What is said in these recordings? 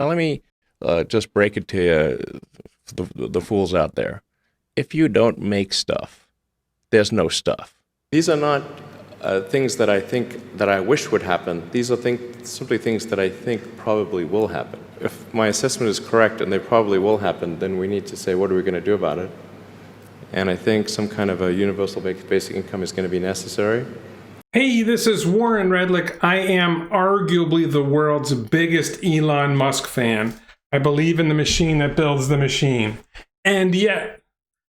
Now, let me just break it to you, the fools out there. If you don't make stuff, there's no stuff. These are not things that I think that I wish would happen. These are simply things that I think probably will happen. If my assessment is correct and they probably will happen, then we need to say, what are we going to do about it? And I think some kind of a universal basic income is going to be necessary. Hey, this is Warren Redlich. I am arguably the world's biggest Elon Musk fan. I believe in the machine that builds the machine. And yet,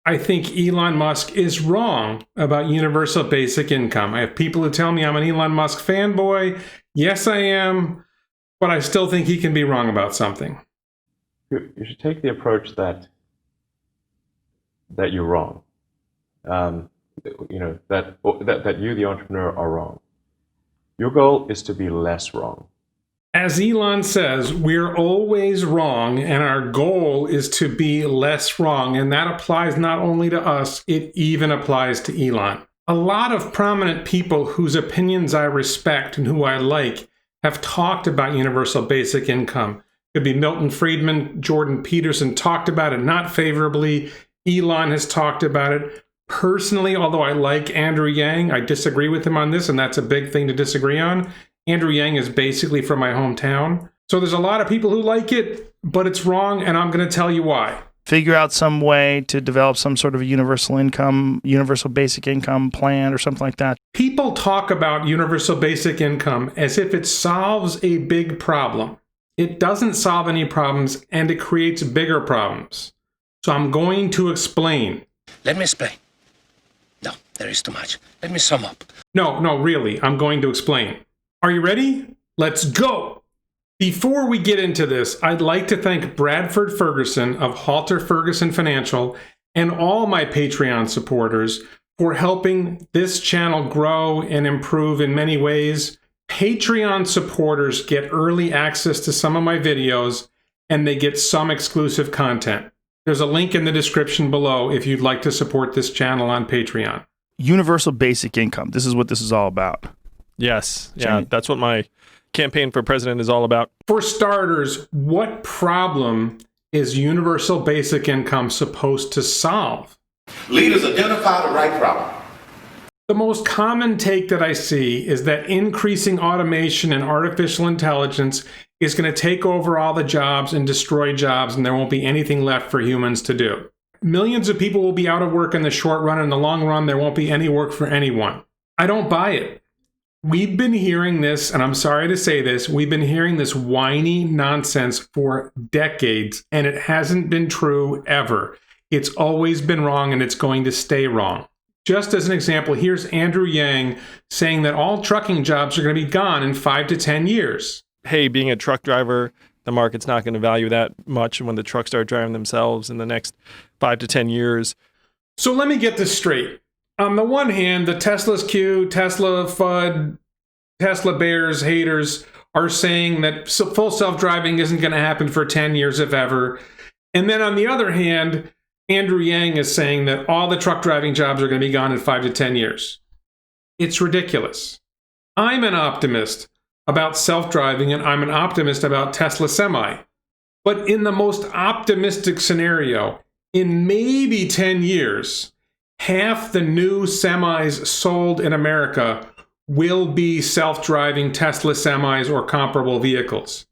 I think Elon Musk is wrong about universal basic income. I have people who tell me I'm an Elon Musk fanboy. Yes, I am. But I still think he can be wrong about something. You should take the approach that you're wrong. That you, the entrepreneur, are wrong. Your goal is to be less wrong. As Elon says, we're always wrong, and our goal is to be less wrong. And that applies not only to us, it even applies to Elon. A lot of prominent people whose opinions I respect and who I like have talked about universal basic income. It could be Milton Friedman, Jordan Peterson talked about it not favorably. Elon has talked about it. Personally, although I like Andrew Yang, I disagree with him on this, and that's a big thing to disagree on. Andrew Yang is basically from my hometown. So there's a lot of people who like it, but it's wrong, and I'm going to tell you why. Figure out some way to develop some sort of a universal basic income plan or something like that. People talk about universal basic income as if it solves a big problem. It doesn't solve any problems, and it creates bigger problems. So I'm going to explain. Let me explain. No, there is too much. Let me sum up. No, really, I'm going to explain. Are you ready? Let's go! Before we get into this, I'd like to thank Bradford Ferguson of Halter Ferguson Financial and all my Patreon supporters for helping this channel grow and improve in many ways. Patreon supporters get early access to some of my videos, and they get some exclusive content. There's a link in the description below if you'd like to support this channel on Patreon. Universal basic income. This is what this is all about. Yes. Yeah, that's what my campaign for president is all about. For starters, what problem is universal basic income supposed to solve? Leaders identify the right problem. The most common take that I see is that increasing automation and artificial intelligence is going to take over all the jobs and destroy jobs, and there won't be anything left for humans to do. Millions of people will be out of work in the short run. In the long run, there won't be any work for anyone. I don't buy it. We've been hearing this, and I'm sorry to say this, we've been hearing this whiny nonsense for decades, and it hasn't been true ever. It's always been wrong, and it's going to stay wrong. Just as an example, here's Andrew Yang saying that all trucking jobs are going to be gone in 5 to 10 years. Hey, being a truck driver, the market's not going to value that much when the trucks start driving themselves in the next 5 to 10 years. So let me get this straight. On the one hand, the Tesla's Q, Tesla FUD, Tesla bears, haters are saying that full self-driving isn't going to happen for 10 years, if ever. And then on the other hand, Andrew Yang is saying that all the truck driving jobs are going to be gone in 5 to 10 years. It's ridiculous. I'm an optimist about self-driving, and I'm an optimist about Tesla Semi. But in the most optimistic scenario, in maybe 10 years, half the new semis sold in America will be self-driving Tesla semis or comparable vehicles.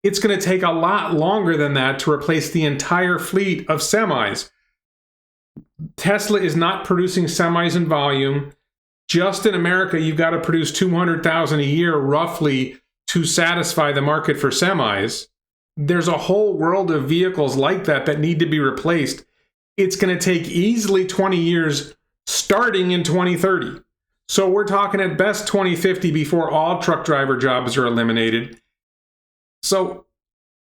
It's going to take a lot longer than that to replace the entire fleet of semis. Tesla is not producing semis in volume. Just in America, you've got to produce 200,000 a year roughly to satisfy the market for semis. There's a whole world of vehicles like that that need to be replaced. It's going to take easily 20 years starting in 2030. So we're talking at best 2050 before all truck driver jobs are eliminated. So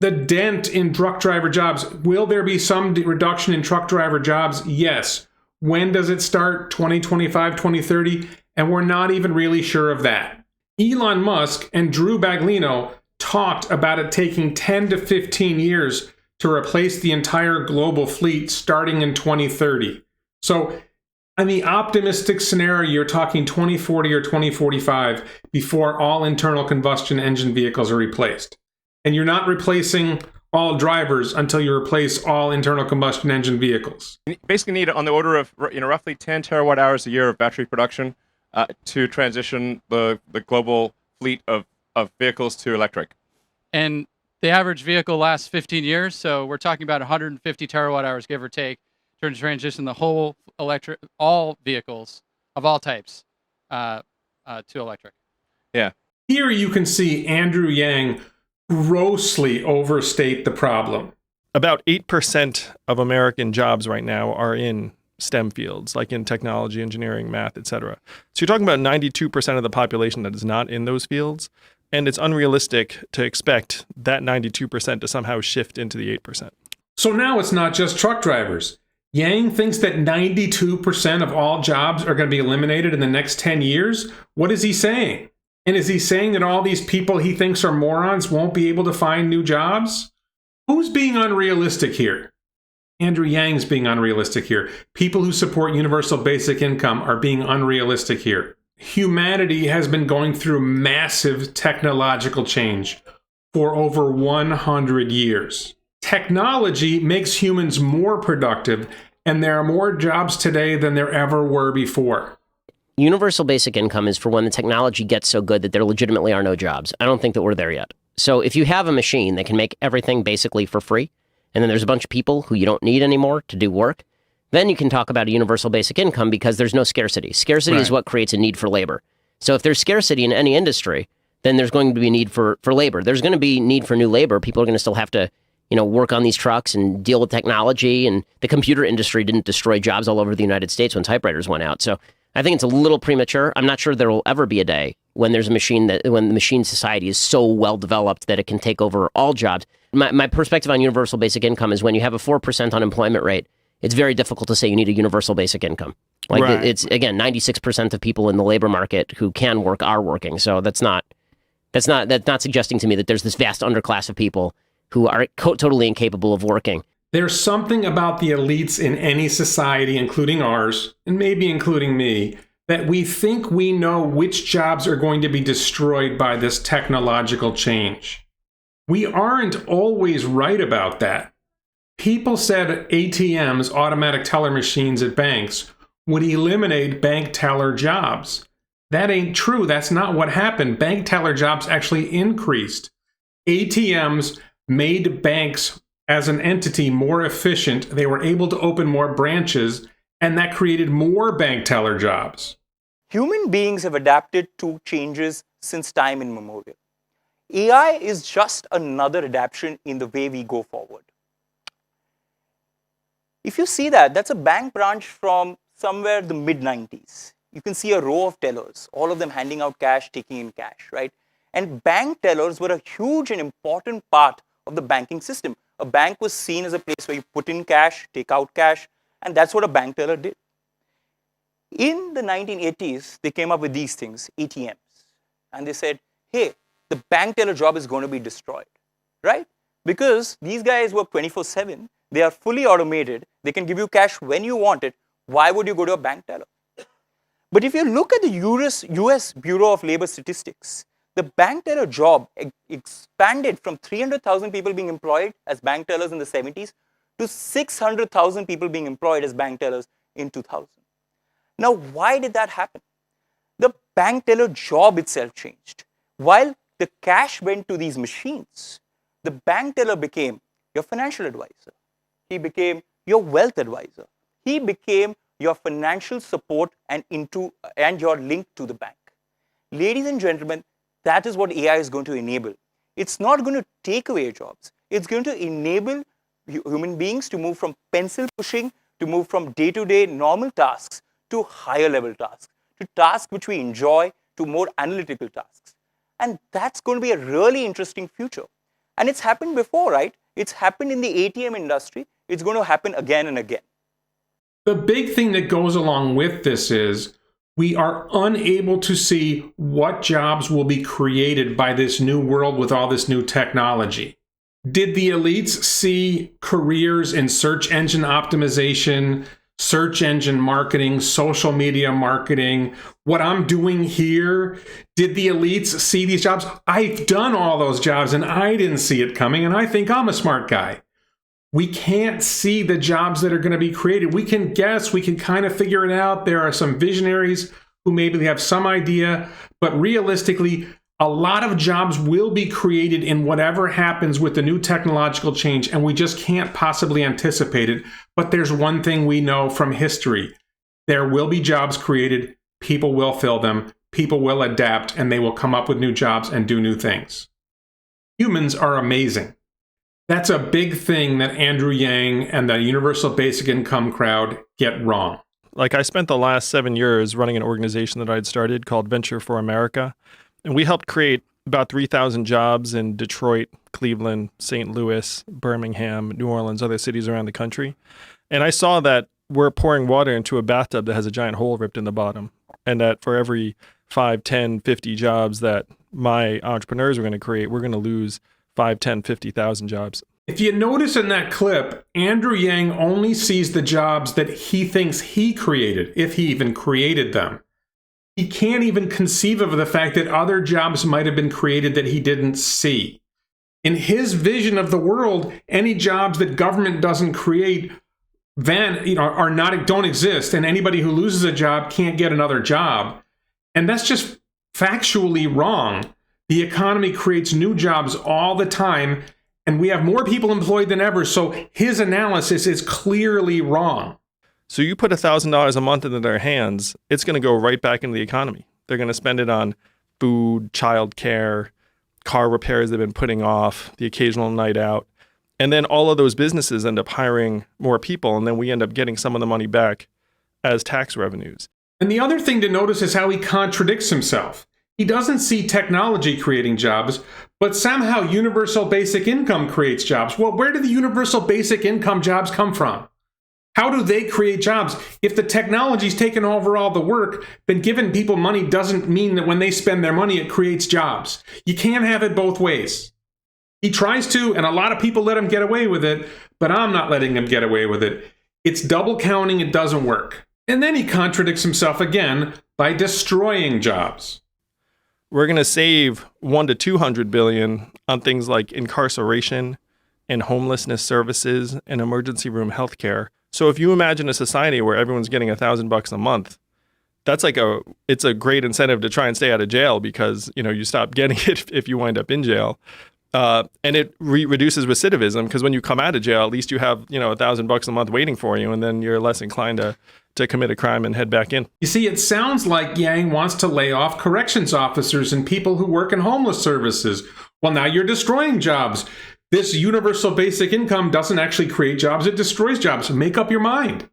the dent in truck driver jobs, will there be some reduction in truck driver jobs? Yes. When does it start? 2025, 2030? And we're not even really sure of that. Elon Musk and Drew Baglino talked about it taking 10 to 15 years to replace the entire global fleet starting in 2030. So in the optimistic scenario, you're talking 2040 or 2045 before all internal combustion engine vehicles are replaced. And you're not replacing all drivers until you replace all internal combustion engine vehicles. You basically need on the order of roughly 10 terawatt hours a year of battery production to transition the global fleet of vehicles to electric. And the average vehicle lasts 15 years, so we're talking about 150 terawatt hours, give or take, to transition the whole all vehicles of all types to electric. Yeah. Here you can see Andrew Yang grossly overstate the problem. About 8% of American jobs right now are in STEM fields, like in technology, engineering, math, etc. So you're talking about 92% of the population that is not in those fields, and it's unrealistic to expect that 92% to somehow shift into the 8%. So now it's not just truck drivers. Yang thinks that 92% of all jobs are going to be eliminated in the next 10 years. What is he saying? And is he saying that all these people he thinks are morons won't be able to find new jobs? Who's being unrealistic here? Andrew Yang's being unrealistic here. People who support universal basic income are being unrealistic here. Humanity has been going through massive technological change for over 100 years. Technology makes humans more productive, and there are more jobs today than there ever were before. Universal basic income is for when the technology gets so good that there legitimately are no jobs. I don't think that we're there yet. So if you have a machine that can make everything basically for free, and then there's a bunch of people who you don't need anymore to do work, then you can talk about a universal basic income because there's no scarcity. Scarcity is what creates a need for labor. So if there's scarcity in any industry, then there's going to be a need for labor. There's going to be need for new labor. People are going to still have to, work on these trucks and deal with technology. And the computer industry didn't destroy jobs all over the United States when typewriters went out. So I think it's a little premature. I'm not sure there will ever be a day when there's when the machine society is so well developed that it can take over all jobs. My perspective on universal basic income is when you have a 4% unemployment rate, it's very difficult to say you need a universal basic income. It's, again, 96% of people in the labor market who can work are working. So that's not suggesting to me that there's this vast underclass of people who are totally incapable of working. There's something about the elites in any society, including ours, and maybe including me, that we think we know which jobs are going to be destroyed by this technological change. We aren't always right about that. People said ATMs, automatic teller machines at banks, would eliminate bank teller jobs. That ain't true. That's not what happened. Bank teller jobs actually increased. ATMs made banks as an entity more efficient. They were able to open more branches, and that created more bank teller jobs. Human beings have adapted to changes since time immemorial. AI is just another adaptation in the way we go forward. If you see that, that's a bank branch from somewhere the mid-90s. You can see a row of tellers, all of them handing out cash, taking in cash, right? And bank tellers were a huge and important part of the banking system. A bank was seen as a place where you put in cash, take out cash, and that's what a bank teller did. In the 1980s, they came up with these things, ATMs. And they said, hey, the bank teller job is going to be destroyed, right? Because these guys work 24/7. They are fully automated. They can give you cash when you want it. Why would you go to a bank teller? But if you look at the US Bureau of Labor Statistics, the bank teller job expanded from 300,000 people being employed as bank tellers in the 70s to 600,000 people being employed as bank tellers in 2000. Now, why did that happen? The bank teller job itself changed. While the cash went to these machines, the bank teller became your financial advisor. He became your wealth advisor. He became your financial support and your link to the bank. Ladies and gentlemen, that is what AI is going to enable. It's not going to take away jobs. It's going to enable human beings to move from pencil pushing, to move from day-to-day normal tasks to higher level tasks, to tasks which we enjoy, to more analytical tasks. And that's going to be a really interesting future. And it's happened before, right? It's happened in the ATM industry. It's going to happen again and again. The big thing that goes along with this is we are unable to see what jobs will be created by this new world with all this new technology. Did the elites see careers in search engine optimization, search engine marketing, social media marketing, what I'm doing here. Did the elites see these jobs? I've done all those jobs and I didn't see it coming, and I think I'm a smart guy. We can't see the jobs that are going to be created. We can guess, we can kind of figure it out. There are some visionaries who maybe have some idea, but realistically, a lot of jobs will be created in whatever happens with the new technological change, and we just can't possibly anticipate it. But there's one thing we know from history. There will be jobs created, people will fill them, people will adapt, and they will come up with new jobs and do new things. Humans are amazing. That's a big thing that Andrew Yang and the universal basic income crowd get wrong. Like, I spent the last 7 years running an organization that I'd started called Venture for America. And we helped create about 3,000 jobs in Detroit, Cleveland, St. Louis, Birmingham, New Orleans, other cities around the country. And I saw that we're pouring water into a bathtub that has a giant hole ripped in the bottom. And that for every 5, 10, 50 jobs that my entrepreneurs are going to create, we're going to lose 5, 10, 50,000 jobs. If you notice in that clip, Andrew Yang only sees the jobs that he thinks he created, if he even created them. He can't even conceive of the fact that other jobs might have been created that he didn't see. In his vision of the world, any jobs that government doesn't create don't exist, and anybody who loses a job can't get another job. And that's just factually wrong. The economy creates new jobs all the time, and we have more people employed than ever, so his analysis is clearly wrong. So you put $1,000 a month into their hands, it's going to go right back into the economy. They're going to spend it on food, childcare, car repairs they've been putting off, the occasional night out. And then all of those businesses end up hiring more people, and then we end up getting some of the money back as tax revenues. And the other thing to notice is how he contradicts himself. He doesn't see technology creating jobs, but somehow universal basic income creates jobs. Well, where do the universal basic income jobs come from? How do they create jobs? If the technology's taken over all the work, then giving people money doesn't mean that when they spend their money, it creates jobs. You can't have it both ways. He tries to, and a lot of people let him get away with it, but I'm not letting him get away with it. It's double counting, it doesn't work. And then he contradicts himself again by destroying jobs. We're going to save $100 to $200 billion on things like incarceration and homelessness services and emergency room healthcare. So if you imagine a society where everyone's getting $1,000 a month, that's it's a great incentive to try and stay out of jail, because you stop getting it if you wind up in jail, and it reduces recidivism, because when you come out of jail, at least you have $1,000 a month waiting for you, and then you're less inclined to commit a crime and head back in. You see, it sounds like Yang wants to lay off corrections officers and people who work in homeless services. Well, now you're destroying jobs. This universal basic income doesn't actually create jobs, it destroys jobs. Make up your mind.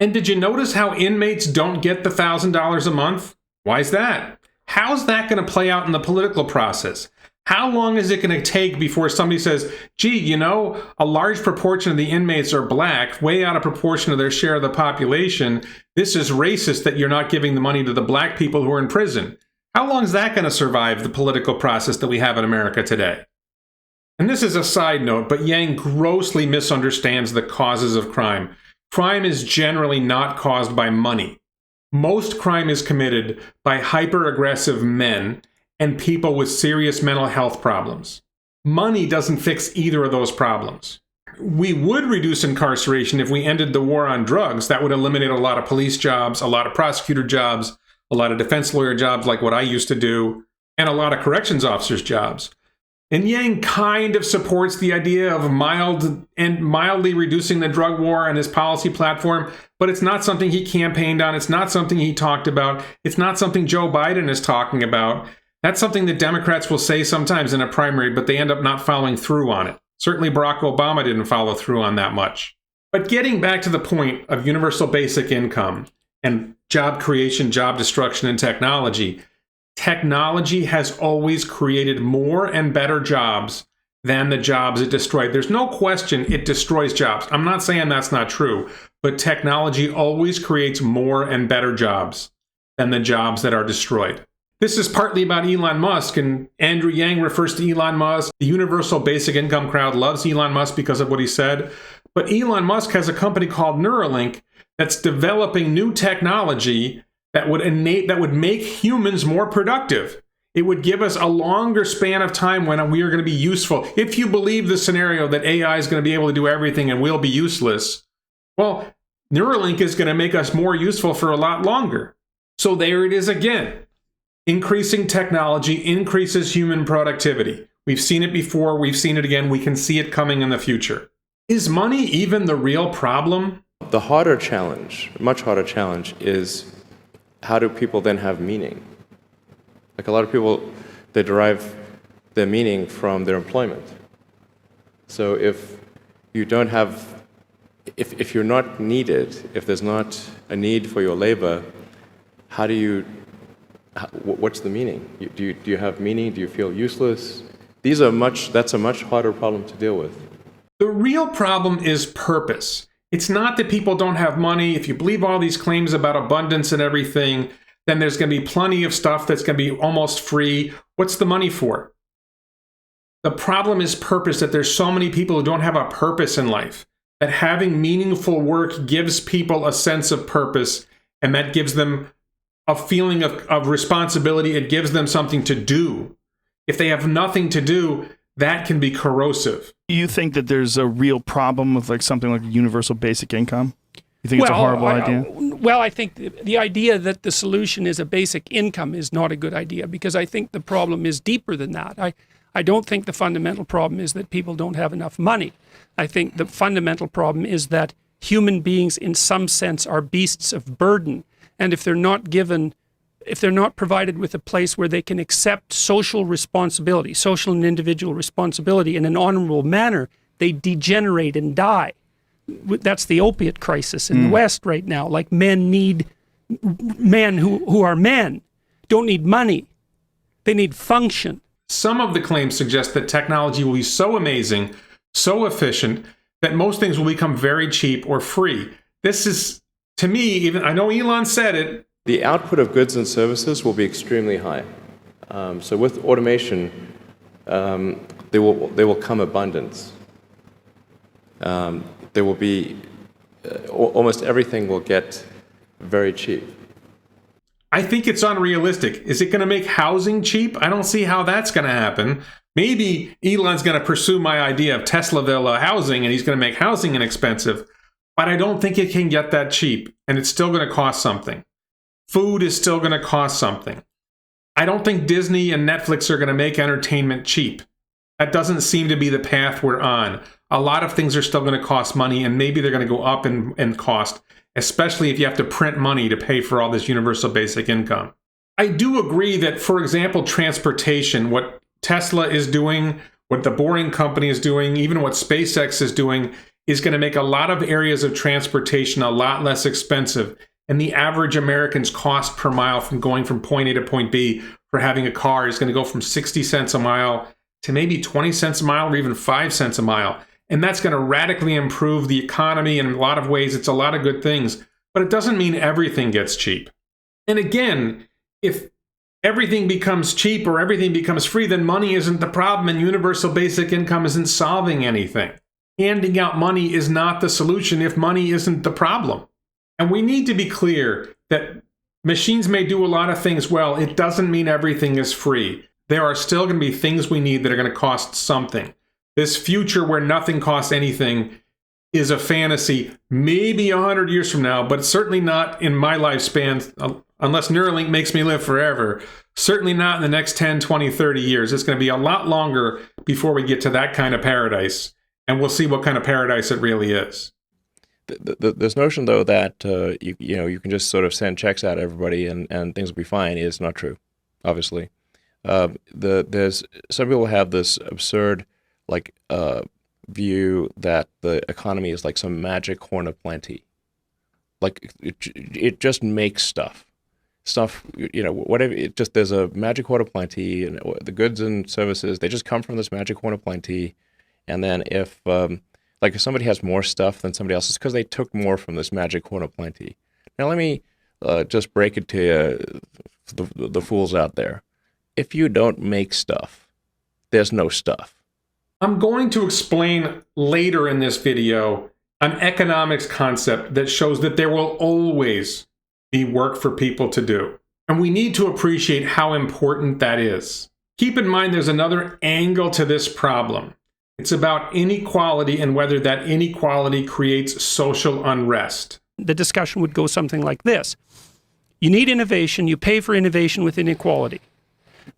And did you notice how inmates don't get the $1,000 a month? Why is that? How's that going to play out in the political process? How long is it going to take before somebody says, gee, a large proportion of the inmates are black, way out of proportion of their share of the population. This is racist that you're not giving the money to the black people who are in prison. How long is that going to survive the political process that we have in America today? And this is a side note, but Yang grossly misunderstands the causes of crime. Crime is generally not caused by money. Most crime is committed by hyper-aggressive men and people with serious mental health problems. Money doesn't fix either of those problems. We would reduce incarceration if we ended the war on drugs. That would eliminate a lot of police jobs, a lot of prosecutor jobs, a lot of defense lawyer jobs like what I used to do, and a lot of corrections officers' jobs. And Yang kind of supports the idea of mildly reducing the drug war on his policy platform, but it's not something he campaigned on. It's not something he talked about. It's not something Joe Biden is talking about. That's something that Democrats will say sometimes in a primary, but they end up not following through on it. Certainly Barack Obama didn't follow through on that much. But getting back to the point of universal basic income and job creation, job destruction, and technology has always created more and better jobs than the jobs it destroyed. There's no question it destroys jobs. I'm not saying that's not true, but technology always creates more and better jobs than the jobs that are destroyed. This is partly about Elon Musk, and Andrew Yang refers to Elon Musk. The universal basic income crowd loves Elon Musk because of what he said. But Elon Musk has a company called Neuralink that's developing new technology that would make humans more productive. It would give us a longer span of time when we are going to be useful. If you believe the scenario that AI is going to be able to do everything and we'll be useless, well, Neuralink is going to make us more useful for a lot longer. So there it is again. Increasing technology increases human productivity. We've seen it before, we've seen it again, we can see it coming in the future. Is money even the real problem? The harder challenge, much harder challenge, is how do people then have meaning? Like a lot of people, they derive their meaning from their employment. So if you don't have, if you're not needed, if there's not a need for your labor, how do you, what's the meaning? Do you have meaning? Do you feel useless? That's a much harder problem to deal with. The real problem is purpose. It's not that people don't have money. If you believe all these claims about abundance and everything, then there's going to be plenty of stuff that's going to be almost free. What's the money for? The problem is purpose, that there's so many people who don't have a purpose in life, that having meaningful work gives people a sense of purpose, and that gives them a feeling of responsibility. It gives them something to do. If they have nothing to do, that can be corrosive. You think that there's a real problem with like something like a universal basic income? You think it's a horrible idea? Well, I think the idea that the solution is a basic income is not a good idea, because I think the problem is deeper than that. I don't think the fundamental problem is that people don't have enough money. I think the fundamental problem is that human beings in some sense are beasts of burden. And if they're not provided with a place where they can accept social responsibility, social and individual responsibility in an honorable manner, they degenerate and die. That's the opiate crisis in the West right now. Like men who are men don't need money. They need function. Some of the claims suggest that technology will be so amazing, so efficient, that most things will become very cheap or free. This is, to me, even, I know Elon said it. The output of goods and services will be extremely high. So with automation, there will come abundance. There will be, almost everything will get very cheap. I think it's unrealistic. Is it going to make housing cheap? I don't see how that's going to happen. Maybe Elon's going to pursue my idea of Tesla-villa housing, and he's going to make housing inexpensive. But I don't think it can get that cheap, and it's still going to cost something. Food is still going to cost something. I don't think Disney and Netflix are going to make entertainment cheap. That doesn't seem to be the path we're on. A lot of things are still going to cost money, and maybe they're going to go up in cost, especially if you have to print money to pay for all this universal basic income. I do agree that, for example, transportation, what Tesla is doing, what the Boring Company is doing, even what SpaceX is doing, is going to make a lot of areas of transportation a lot less expensive. And the average American's cost per mile from going from point A to point B for having a car is going to go from 60 cents a mile to maybe 20 cents a mile or even 5 cents a mile. And that's going to radically improve the economy in a lot of ways. It's a lot of good things, but it doesn't mean everything gets cheap. And again, if everything becomes cheap or everything becomes free, then money isn't the problem and universal basic income isn't solving anything. Handing out money is not the solution if money isn't the problem. And we need to be clear that machines may do a lot of things well. It doesn't mean everything is free. There are still going to be things we need that are going to cost something. This future where nothing costs anything is a fantasy, maybe 100 years from now, but certainly not in my lifespan, unless Neuralink makes me live forever. Certainly not in the next 10, 20, 30 years. It's going to be a lot longer before we get to that kind of paradise. And we'll see what kind of paradise it really is. This notion, though, that you can just sort of send checks out to everybody and things will be fine is not true, obviously. There's some people have this absurd view that the economy is like some magic horn of plenty. Like it just makes stuff, whatever. It just, there's a magic horn of plenty, and the goods and services, they just come from this magic horn of plenty. And then if somebody has more stuff than somebody else, it's because they took more from this magic horn of plenty. Now let me just break it to you, the fools out there. If you don't make stuff, there's no stuff. I'm going to explain later in this video an economics concept that shows that there will always be work for people to do. And we need to appreciate how important that is. Keep in mind there's another angle to this problem. It's about inequality and whether that inequality creates social unrest. The discussion would go something like this. You need innovation, you pay for innovation with inequality.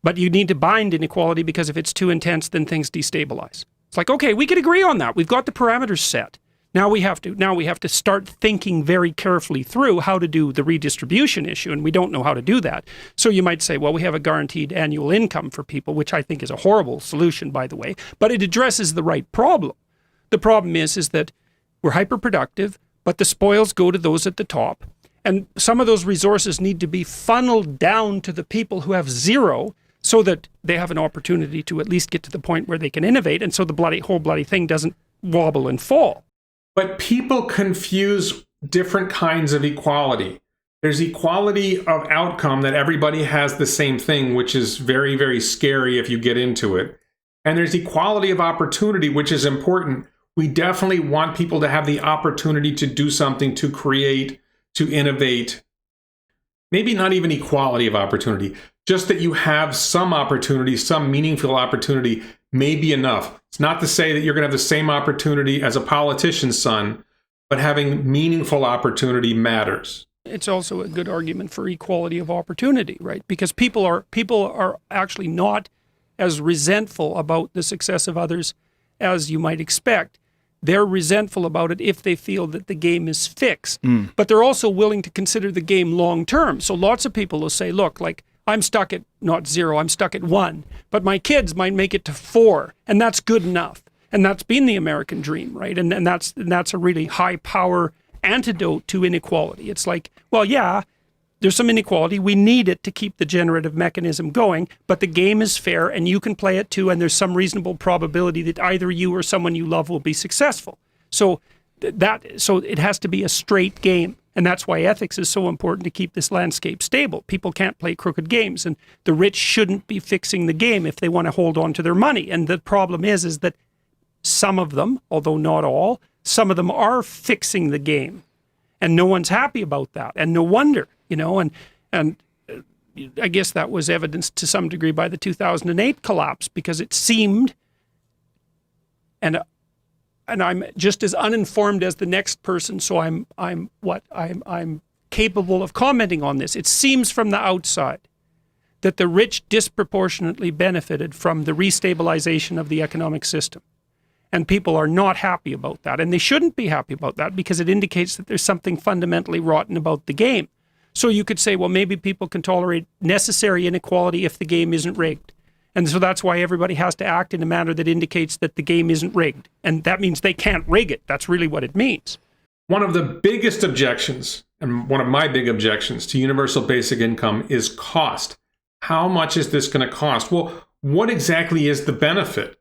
But you need to bind inequality because if it's too intense, then things destabilize. It's like, okay, we could agree on that. We've got the parameters set. Now we have to start thinking very carefully through how to do the redistribution issue, and we don't know how to do that. So you might say, well, we have a guaranteed annual income for people, which I think is a horrible solution, by the way, but it addresses the right problem. The problem is that we're hyperproductive, but the spoils go to those at the top, and some of those resources need to be funneled down to the people who have zero so that they have an opportunity to at least get to the point where they can innovate, and so the whole bloody thing doesn't wobble and fall. But people confuse different kinds of equality. There's equality of outcome that everybody has the same thing, which is very, very scary if you get into it. And there's equality of opportunity, which is important. We definitely want people to have the opportunity to do something, to create, to innovate. Maybe not even equality of opportunity, just that you have some opportunity, some meaningful opportunity may be enough. It's not to say that you're going to have the same opportunity as a politician's son, but having meaningful opportunity matters. It's also a good argument for equality of opportunity, right? Because people are actually not as resentful about the success of others as you might expect. They're resentful about it if they feel that the game is fixed. But they're also willing to consider the game long term. So lots of people will say, look, like, I'm stuck at not 0, I'm stuck at 1, but my kids might make it to 4, and that's good enough. And that's been the American dream, right? And that's a really high power antidote to inequality. It's like, well, yeah, there's some inequality. We need it to keep the generative mechanism going, but the game is fair and you can play it too, and there's some reasonable probability that either you or someone you love will be successful. So it has to be a straight game. And that's why ethics is so important to keep this landscape stable. People can't play crooked games, and the rich shouldn't be fixing the game if they want to hold on to their money. And the problem is that some of them, although not all, some of them are fixing the game. And no one's happy about that. And no wonder, and I guess that was evidenced to some degree by the 2008 collapse, because it seemed, and I'm just as uninformed as the next person, so I'm capable of commenting on this. It seems from the outside that the rich disproportionately benefited from the restabilization of the economic system. And people are not happy about that. And they shouldn't be happy about that, because it indicates that there's something fundamentally rotten about the game. So you could say, well, maybe people can tolerate necessary inequality if the game isn't rigged. And so that's why everybody has to act in a manner that indicates that the game isn't rigged. And that means they can't rig it. That's really what it means. One of the biggest objections, and one of my big objections to universal basic income, is cost. How much is this going to cost? Well, what exactly is the benefit?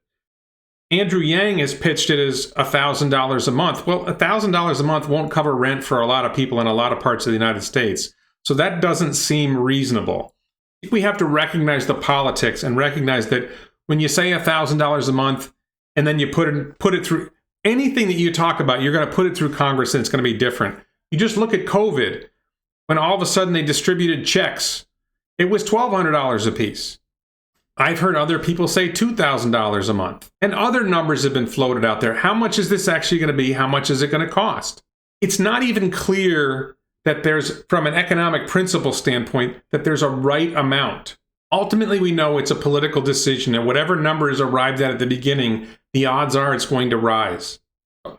Andrew Yang has pitched it as $1,000 a month. Well, $1,000 a month won't cover rent for a lot of people in a lot of parts of the United States. So that doesn't seem reasonable. We have to recognize the politics and recognize that when you say $1,000 a month and then you put it through anything that you talk about, you're going to put it through Congress and it's going to be different. You just look at COVID, when all of a sudden they distributed checks, it was $1,200 a piece. I've heard other people say $2,000 a month, and other numbers have been floated out there. How much is this actually going to be? How much is it going to cost? It's not even clear that there's, from an economic principle standpoint, that there's a right amount. Ultimately, we know it's a political decision, and whatever number is arrived at the beginning, the odds are it's going to rise.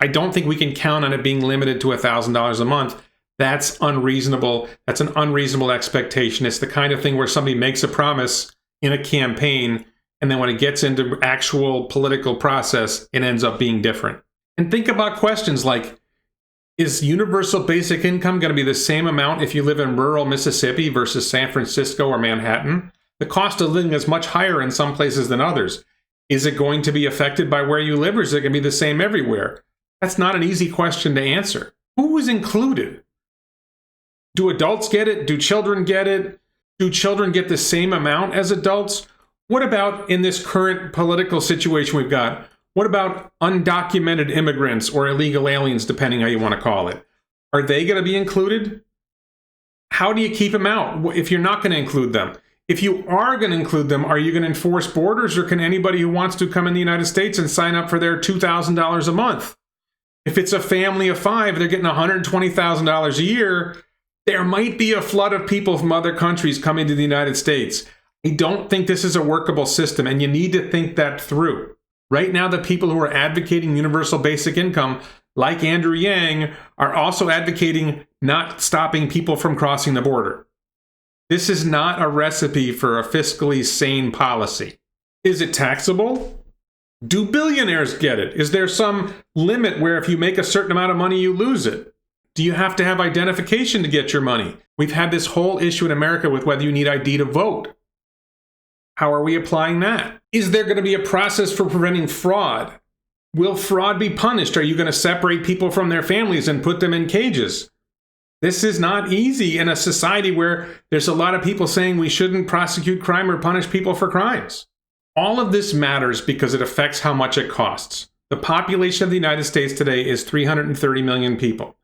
I don't think we can count on it being limited to $1,000 a month. That's unreasonable. That's an unreasonable expectation. It's the kind of thing where somebody makes a promise in a campaign, and then when it gets into actual political process, it ends up being different. And think about questions like, is universal basic income going to be the same amount if you live in rural Mississippi versus San Francisco or Manhattan? The cost of living is much higher in some places than others. Is it going to be affected by where you live, or is it going to be the same everywhere? That's not an easy question to answer. Who is included? Do adults get it? Do children get it? Do children get the same amount as adults? What about in this current political situation we've got? What about undocumented immigrants or illegal aliens, depending how you want to call it? Are they going to be included? How do you keep them out if you're not going to include them? If you are going to include them, are you going to enforce borders, or can anybody who wants to come in the United States and sign up for their $2,000 a month? If it's a family of 5, they're getting $120,000 a year. There might be a flood of people from other countries coming to the United States. I don't think this is a workable system, and you need to think that through. Right now, the people who are advocating universal basic income, like Andrew Yang, are also advocating not stopping people from crossing the border. This is not a recipe for a fiscally sane policy. Is it taxable? Do billionaires get it? Is there some limit where if you make a certain amount of money, you lose it? Do you have to have identification to get your money? We've had this whole issue in America with whether you need ID to vote. How are we applying that? Is there going to be a process for preventing fraud? Will fraud be punished? Are you going to separate people from their families and put them in cages? This is not easy in a society where there's a lot of people saying we shouldn't prosecute crime or punish people for crimes. All of this matters because it affects how much it costs. The population of the United States today is 330 million people.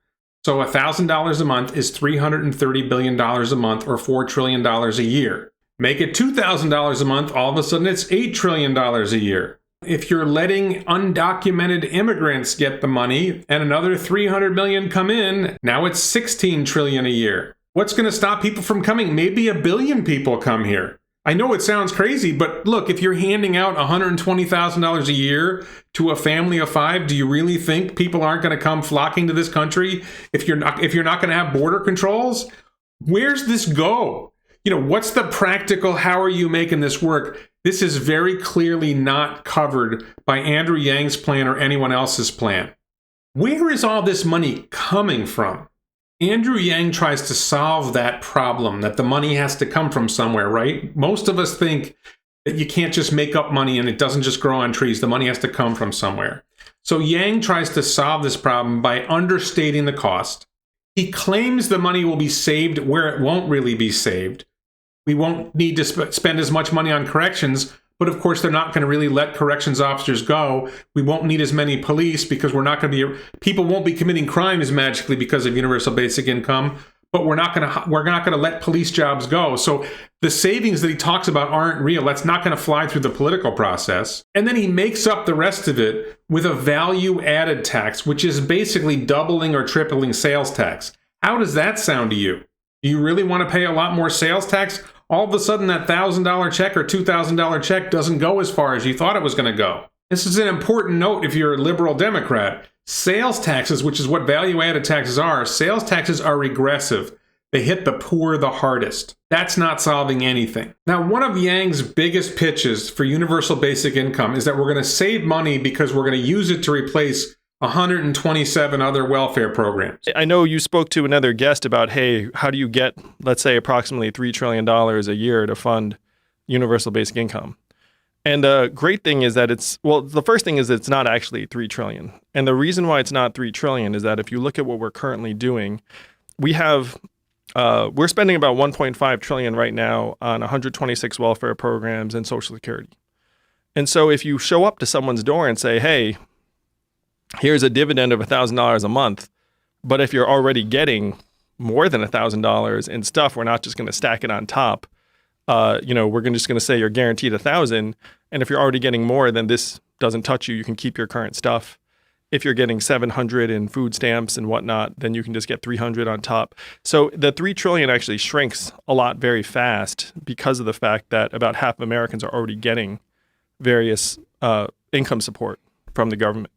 So $1,000 a month is $330 billion a month, or $4 trillion a year. Make it $2,000 a month, all of a sudden it's $8 trillion a year. If you're letting undocumented immigrants get the money and another 300 million come in, now it's 16 trillion a year. What's going to stop people from coming? Maybe 1 billion people come here. I know it sounds crazy, but look, if you're handing out $120,000 a year to a family of 5, do you really think people aren't going to come flocking to this country if you're not going to have border controls? Where's this go? What's the practical, how are you making this work? This is very clearly not covered by Andrew Yang's plan or anyone else's plan. Where is all this money coming from? Andrew Yang tries to solve that problem, that the money has to come from somewhere, right? Most of us think that you can't just make up money and it doesn't just grow on trees. The money has to come from somewhere. So Yang tries to solve this problem by understating the cost. He claims the money will be saved where it won't really be saved. We won't need to spend as much money on corrections, but of course they're not going to really let corrections officers go. We won't need as many police because people won't be committing crimes magically because of universal basic income, but we're not going to let police jobs go. So the savings that he talks about aren't real. That's not going to fly through the political process. And then he makes up the rest of it with a value added tax, which is basically doubling or tripling sales tax. How does that sound to you? Do you really want to pay a lot more sales tax? All of a sudden that $1,000 check or $2,000 check doesn't go as far as you thought it was going to go. This is an important note if you're a liberal Democrat. Sales taxes, which is what value-added taxes are, sales taxes are regressive. They hit the poor the hardest. That's not solving anything. Now, one of Yang's biggest pitches for universal basic income is that we're going to save money because we're going to use it to replace 127 other welfare programs. I know you spoke to another guest about, hey, how do you get, let's say, approximately $3 trillion a year to fund universal basic income? And the great thing is that the first thing is it's not actually $3 trillion. And the reason why it's not $3 trillion is that if you look at what we're currently doing, we're spending about $1.5 trillion right now on 126 welfare programs and Social Security. And so if you show up to someone's door and say, hey, here's a dividend of $1,000 a month, but if you're already getting more than $1,000 in stuff, we're not just going to stack it on top. We're just going to say you're guaranteed $1,000, and if you're already getting more, then this doesn't touch you. You can keep your current stuff. If you're getting $700 in food stamps and whatnot, then you can just get $300 on top. So the $3 trillion actually shrinks a lot very fast because of the fact that about half of Americans are already getting various income support from the government.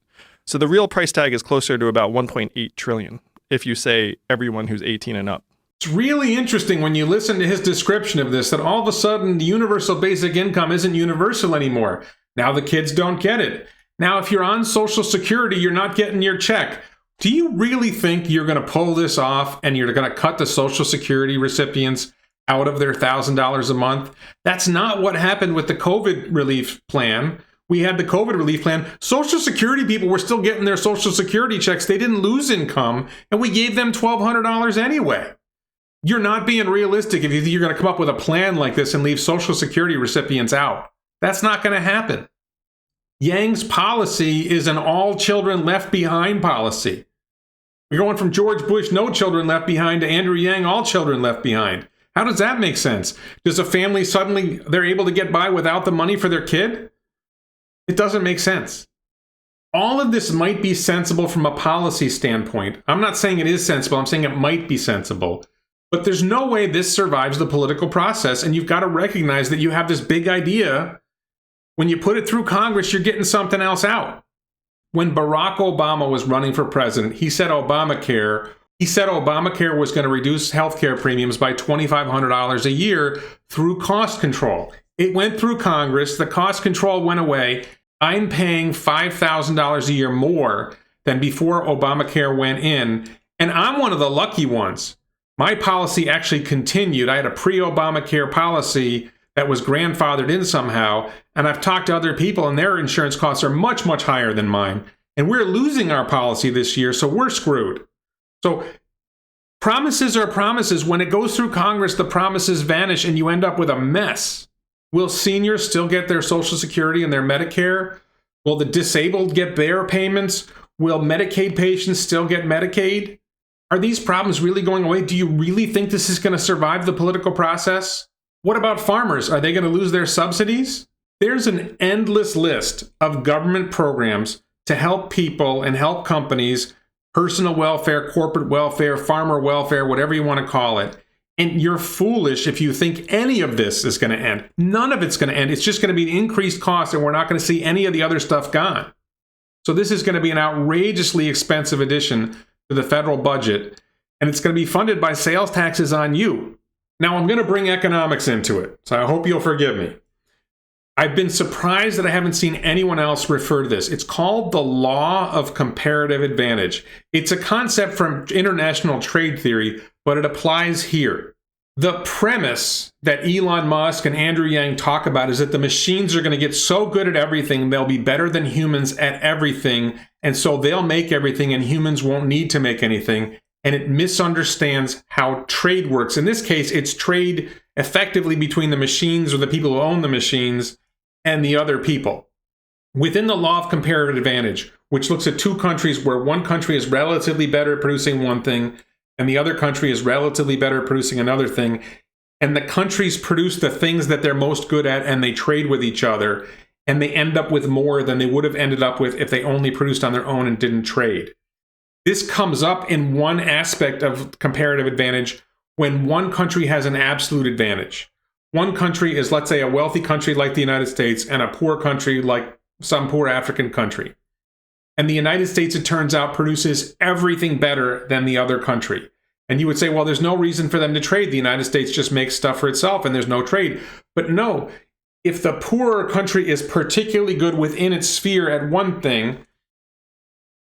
So the real price tag is closer to about 1.8 trillion if you say everyone who's 18 and up. It's really interesting when you listen to his description of this, that all of a sudden the universal basic income isn't universal anymore. Now the kids don't get it. Now if you're on Social Security, you're not getting your check. Do you really think you're going to pull this off and you're going to cut the Social Security recipients out of their $1,000 a month? That's not what happened with the COVID relief plan. We had the COVID relief plan. Social Security people were still getting their Social Security checks. They didn't lose income, and we gave them $1,200 anyway. You're not being realistic if you think you're going to come up with a plan like this and leave Social Security recipients out. That's not going to happen. Yang's policy is an all children left behind policy. You're going from George Bush, no children left behind, to Andrew Yang, all children left behind. How does that make sense? Does a family suddenly, they're able to get by without the money for their kid? It doesn't make sense. All of this might be sensible from a policy standpoint. I'm not saying it is sensible. I'm saying it might be sensible. But there's no way this survives the political process. And you've got to recognize that you have this big idea. When you put it through Congress, you're getting something else out. When Barack Obama was running for president, he said Obamacare was going to reduce healthcare premiums by $2,500 a year through cost control. It went through Congress. The cost control went away. I'm paying $5,000 a year more than before Obamacare went in. And I'm one of the lucky ones. My policy actually continued. I had a pre-Obamacare policy that was grandfathered in somehow. And I've talked to other people and their insurance costs are much, much higher than mine. And we're losing our policy this year, so we're screwed. So promises are promises. When it goes through Congress, the promises vanish and you end up with a mess. Will seniors still get their Social Security and their Medicare? Will the disabled get their payments? Will Medicaid patients still get Medicaid? Are these problems really going away? Do you really think this is going to survive the political process? What about farmers? Are they going to lose their subsidies? There's an endless list of government programs to help people and help companies, personal welfare, corporate welfare, farmer welfare, whatever you want to call it. And you're foolish if you think any of this is going to end. None of it's going to end. It's just going to be increased costs, and we're not going to see any of the other stuff gone. So this is going to be an outrageously expensive addition to the federal budget, and it's going to be funded by sales taxes on you. Now, I'm going to bring economics into it, so I hope you'll forgive me. I've been surprised that I haven't seen anyone else refer to this. It's called the Law of Comparative Advantage. It's a concept from international trade theory, but it applies here. The premise that Elon Musk and Andrew Yang talk about is that the machines are going to get so good at everything, they'll be better than humans at everything, and so they'll make everything and humans won't need to make anything, and it misunderstands how trade works. In this case, it's trade effectively between the machines or the people who own the machines and the other people. Within the Law of Comparative Advantage, which looks at two countries where one country is relatively better at producing one thing and the other country is relatively better at producing another thing, and the countries produce the things that they're most good at and they trade with each other, and they end up with more than they would have ended up with if they only produced on their own and didn't trade. This comes up in one aspect of comparative advantage when one country has an absolute advantage. One country is, let's say, a wealthy country like the United States and a poor country like some poor African country. And the United States, it turns out, produces everything better than the other country. And you would say, well, there's no reason for them to trade. The United States just makes stuff for itself and there's no trade. But no, if the poorer country is particularly good within its sphere at one thing,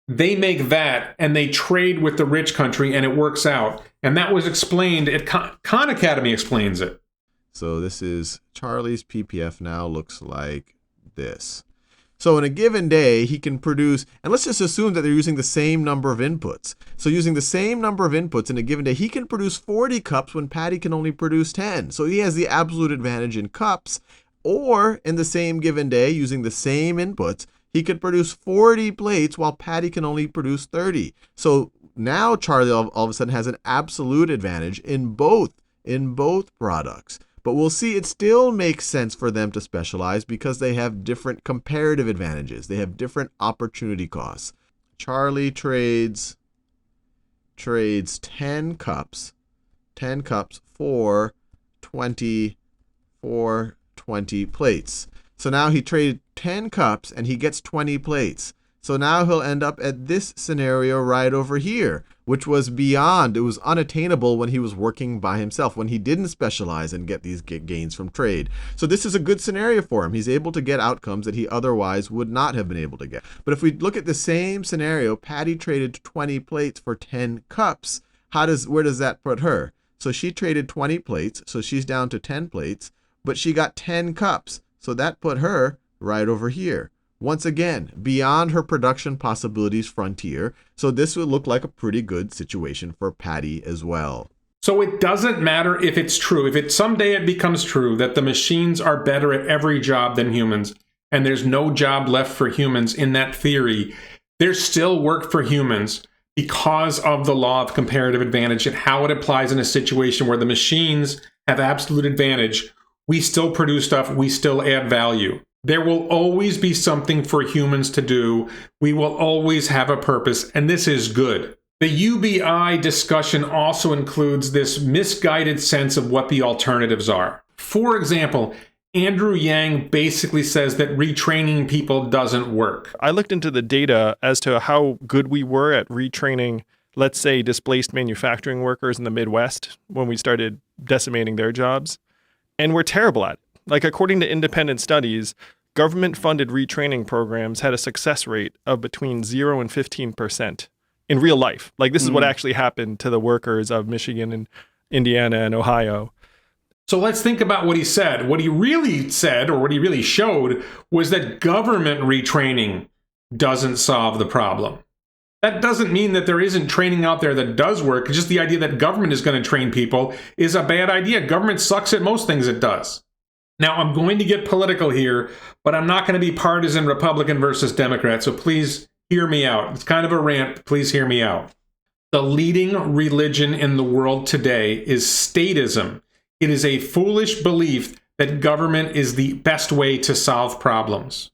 they make that and they trade with the rich country and it works out. And that was explained at Khan Academy explains it. So this is Charlie's PPF now looks like this. So in a given day, he can produce, and let's just assume that they're using the same number of inputs. So using the same number of inputs in a given day, he can produce 40 cups when Patty can only produce 10. So he has the absolute advantage in cups. Or in the same given day, using the same inputs, he could produce 40 plates while Patty can only produce 30. So now Charlie all of a sudden has an absolute advantage in both products. But we'll see it still makes sense for them to specialize because they have different comparative advantages. They have different opportunity costs. Charlie trades 10 cups for 20 plates. So now he traded 10 cups and he gets 20 plates. So now he'll end up at this scenario right over here, which was beyond, it was unattainable when he was working by himself, when he didn't specialize and get these gains from trade. So this is a good scenario for him. He's able to get outcomes that he otherwise would not have been able to get. But if we look at the same scenario, Patty traded 20 plates for 10 cups. Where does that put her? So she traded 20 plates, so she's down to 10 plates, but she got 10 cups. So that put her right over here. Once again, beyond her production possibilities frontier. So this would look like a pretty good situation for Patty as well. So it doesn't matter if it's true. If someday it becomes true that the machines are better at every job than humans, and there's no job left for humans in that theory, there's still work for humans because of the law of comparative advantage and how it applies in a situation where the machines have absolute advantage. We still produce stuff, we still add value. There will always be something for humans to do. We will always have a purpose, and this is good. The UBI discussion also includes this misguided sense of what the alternatives are. For example, Andrew Yang basically says that retraining people doesn't work. I looked into the data as to how good we were at retraining, let's say, displaced manufacturing workers in the Midwest when we started decimating their jobs, and we're terrible at it. Like, according to independent studies, government-funded retraining programs had a success rate of between 0 and 15% in real life. Like, this is what actually happened to the workers of Michigan and Indiana and Ohio. So let's think about what he said. What he really said, or what he really showed, was that government retraining doesn't solve the problem. That doesn't mean that there isn't training out there that does work. Just the idea that government is going to train people is a bad idea. Government sucks at most things it does. Now, I'm going to get political here, but I'm not going to be partisan Republican versus Democrat, so please hear me out. It's kind of a rant, but please hear me out. The leading religion in the world today is statism. It is a foolish belief that government is the best way to solve problems.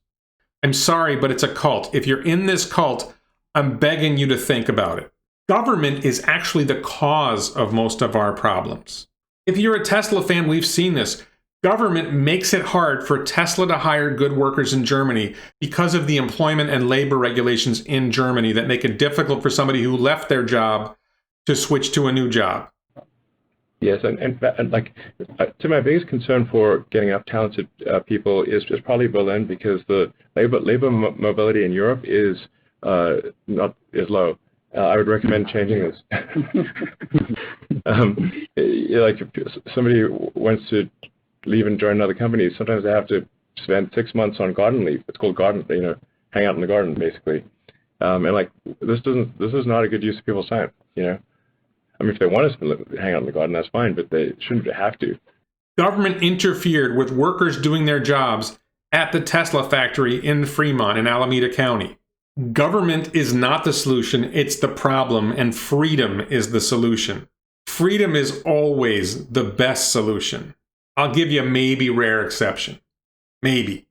I'm sorry, but it's a cult. If you're in this cult, I'm begging you to think about it. Government is actually the cause of most of our problems. If you're a Tesla fan, we've seen this. Government makes it hard for Tesla to hire good workers in Germany because of the employment and labor regulations in Germany that make it difficult for somebody who left their job to switch to a new job. Yes, and like, to my biggest concern for getting up talented people is probably Berlin, because the labor mobility in Europe is low. I would recommend changing this. Like, if somebody wants to leave and join another company, sometimes they have to spend 6 months on garden leave. It's called garden, hang out in the garden, basically. And like, this is not a good use of people's time, I mean, if they want to hang out in the garden, that's fine, but they shouldn't have to. Government interfered with workers doing their jobs at the Tesla factory in Fremont in Alameda County. Government is not the solution, it's the problem, and freedom is the solution. Freedom is always the best solution. I'll give you a maybe rare exception. Maybe.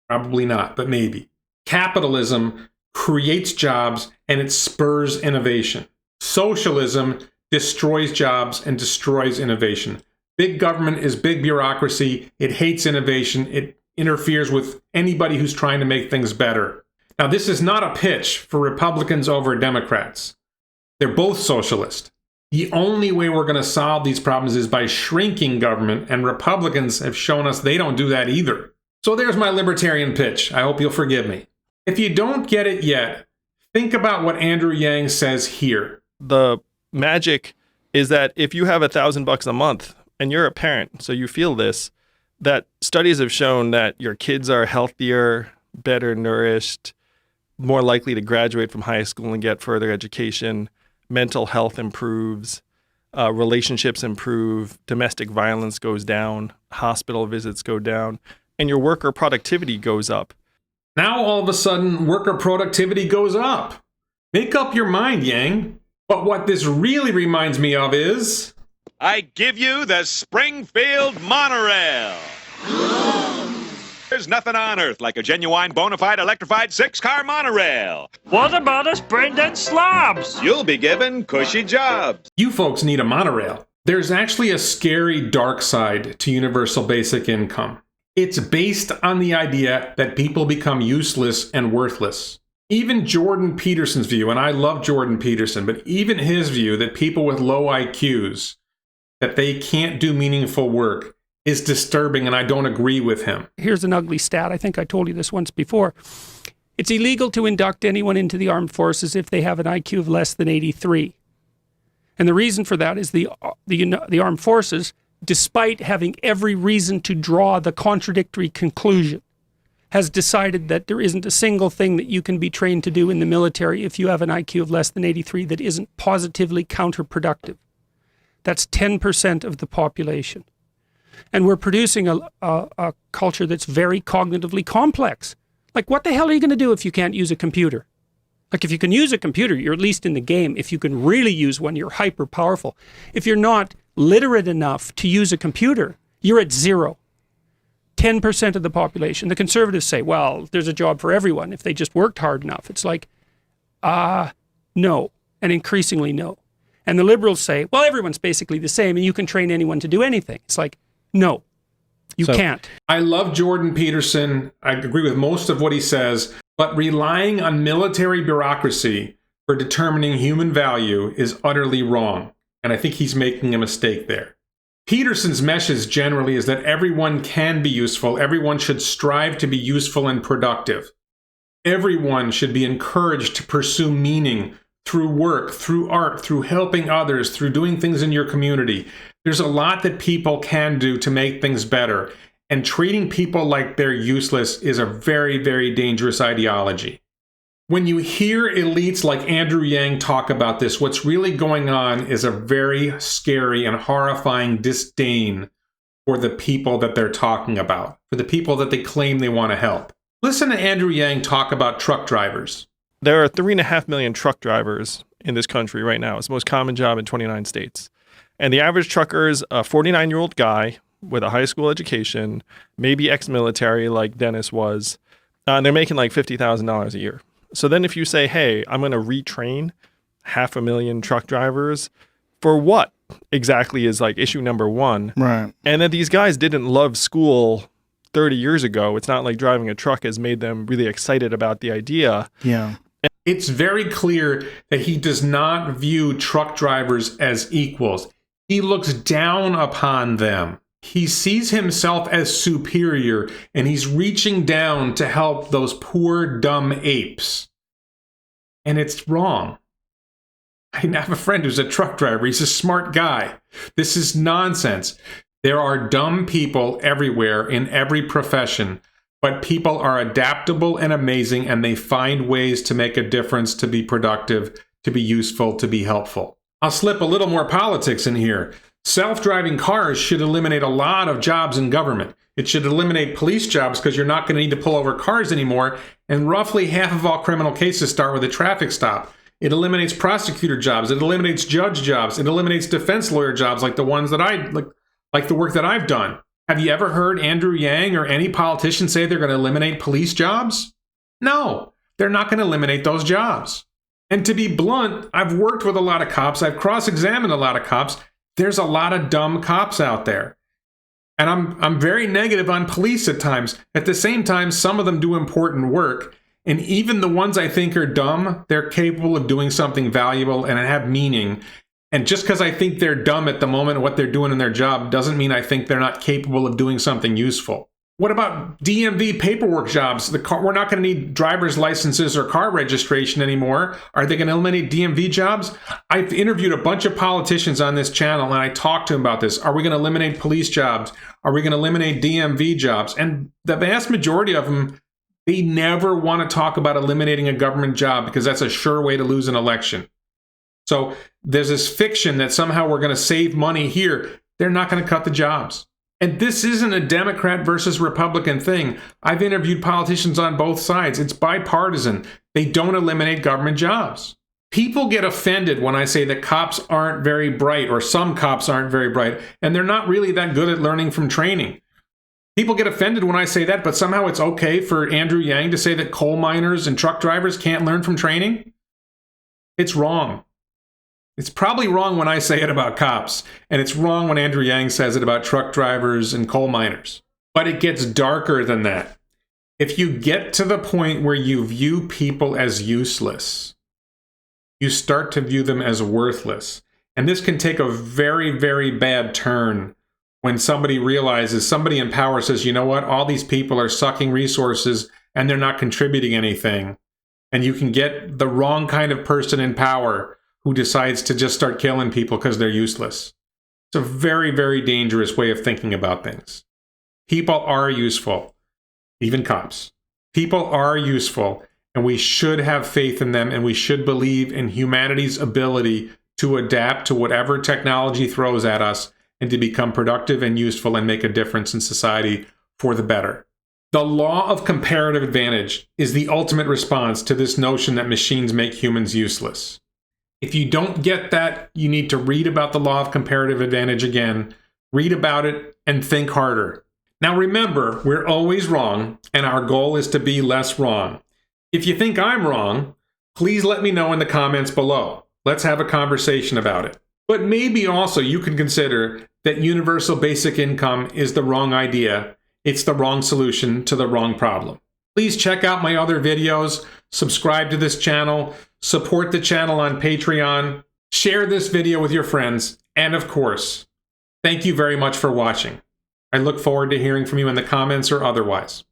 Probably not, but maybe. Capitalism creates jobs and it spurs innovation. Socialism destroys jobs and destroys innovation. Big government is big bureaucracy. It hates innovation. It interferes with anybody who's trying to make things better. Now, this is not a pitch for Republicans over Democrats. They're both socialist. The only way we're going to solve these problems is by shrinking government, and Republicans have shown us they don't do that either. So there's my libertarian pitch. I hope you'll forgive me. If you don't get it yet, think about what Andrew Yang says here. The magic is that if you have $1,000 a month and you're a parent, so you feel this, that studies have shown that your kids are healthier, better nourished, more likely to graduate from high school and get further education, mental health improves, relationships improve, domestic violence goes down, hospital visits go down, and your worker productivity goes up. Now all of a sudden, worker productivity goes up. Make up your mind, Yang. But what this really reminds me of is... I give you the Springfield Monorail. There's nothing on earth like a genuine, bona fide, electrified 6-car monorail. What about us brain-dead slobs? You'll be given cushy jobs. You folks need a monorail. There's actually a scary dark side to universal basic income. It's based on the idea that people become useless and worthless. Even Jordan Peterson's view, and I love Jordan Peterson, but even his view that people with low IQs, that they can't do meaningful work, is disturbing, and I don't agree with him. Here's an ugly stat. I think I told you this once before. It's illegal to induct anyone into the armed forces if they have an IQ of less than 83. And the reason for that is the armed forces, despite having every reason to draw the contradictory conclusion, has decided that there isn't a single thing that you can be trained to do in the military if you have an IQ of less than 83 that isn't positively counterproductive. That's 10% of the population. And we're producing a culture that's very cognitively complex. Like, what the hell are you going to do if you can't use a computer? Like, if you can use a computer, you're at least in the game. If you can really use one, you're hyper powerful. If you're not literate enough to use a computer, you're at zero. 10% of the population. The conservatives say, well, there's a job for everyone if they just worked hard enough. It's like, no, and increasingly no. And the liberals say, well, everyone's basically the same and you can train anyone to do anything. It's like, no, you can't. I love Jordan Peterson. I agree with most of what he says, but relying on military bureaucracy for determining human value is utterly wrong. And I think he's making a mistake there. Peterson's message generally is that everyone can be useful. Everyone should strive to be useful and productive. Everyone should be encouraged to pursue meaning through work, through art, through helping others, through doing things in your community. There's a lot that people can do to make things better. And treating people like they're useless is a very, very dangerous ideology. When you hear elites like Andrew Yang talk about this, what's really going on is a very scary and horrifying disdain for the people that they're talking about, for the people that they claim they want to help. Listen to Andrew Yang talk about truck drivers. There are 3.5 million truck drivers in this country right now. It's the most common job in 29 states. And the average trucker is a 49-year-old guy with a high school education, maybe ex-military like Dennis was, and they're making like $50,000 a year. So then if you say, hey, I'm going to retrain 500,000 truck drivers, for what exactly is like issue number one? Right. And then these guys didn't love school 30 years ago. It's not like driving a truck has made them really excited about the idea. Yeah. It's very clear that he does not view truck drivers as equals. He looks down upon them. He sees himself as superior, and he's reaching down to help those poor, dumb apes. And it's wrong. I have a friend who's a truck driver. He's a smart guy. This is nonsense. There are dumb people everywhere in every profession, but people are adaptable and amazing, and they find ways to make a difference, to be productive, to be useful, to be helpful. I'll slip a little more politics in here. Self-driving cars should eliminate a lot of jobs in government. It should eliminate police jobs because you're not going to need to pull over cars anymore, and roughly half of all criminal cases start with a traffic stop. It eliminates prosecutor jobs. It eliminates judge jobs. It eliminates defense lawyer jobs like the ones that like the work that I've done. Have you ever heard Andrew Yang or any politician say they're going to eliminate police jobs? No, they're not going to eliminate those jobs. And to be blunt, I've worked with a lot of cops. I've cross-examined a lot of cops. There's a lot of dumb cops out there. And I'm very negative on police at times. At the same time, some of them do important work. And even the ones I think are dumb, they're capable of doing something valuable and have meaning. And just because I think they're dumb at the moment and what they're doing in their job doesn't mean I think they're not capable of doing something useful. What about DMV paperwork jobs? We're not going to need driver's licenses or car registration anymore. Are they going to eliminate DMV jobs? I've interviewed a bunch of politicians on this channel, and I talked to them about this. Are we going to eliminate police jobs? Are we going to eliminate DMV jobs? And the vast majority of them, they never want to talk about eliminating a government job because that's a sure way to lose an election. So there's this fiction that somehow we're going to save money here. They're not going to cut the jobs. And this isn't a Democrat versus Republican thing. I've interviewed politicians on both sides. It's bipartisan. They don't eliminate government jobs. People get offended when I say that cops aren't very bright, or some cops aren't very bright, and they're not really that good at learning from training. People get offended when I say that, but somehow it's okay for Andrew Yang to say that coal miners and truck drivers can't learn from training? It's wrong. It's probably wrong when I say it about cops, and it's wrong when Andrew Yang says it about truck drivers and coal miners. But it gets darker than that. If you get to the point where you view people as useless, you start to view them as worthless. And this can take a very, very bad turn when somebody realizes, somebody in power says, you know what, all these people are sucking resources and they're not contributing anything. And you can get the wrong kind of person in power who decides to just start killing people because they're useless. It's a very, very dangerous way of thinking about things. People are useful, even cops. People are useful, and we should have faith in them, and we should believe in humanity's ability to adapt to whatever technology throws at us and to become productive and useful and make a difference in society for the better. The law of comparative advantage is the ultimate response to this notion that machines make humans useless. If you don't get that, you need to read about the law of comparative advantage again, read about it, and think harder. Now remember, we're always wrong, and our goal is to be less wrong. If you think I'm wrong, please let me know in the comments below. Let's have a conversation about it. But maybe also you can consider that universal basic income is the wrong idea. It's the wrong solution to the wrong problem. Please check out my other videos, subscribe to this channel, support the channel on Patreon, share this video with your friends, and of course, thank you very much for watching. I look forward to hearing from you in the comments or otherwise.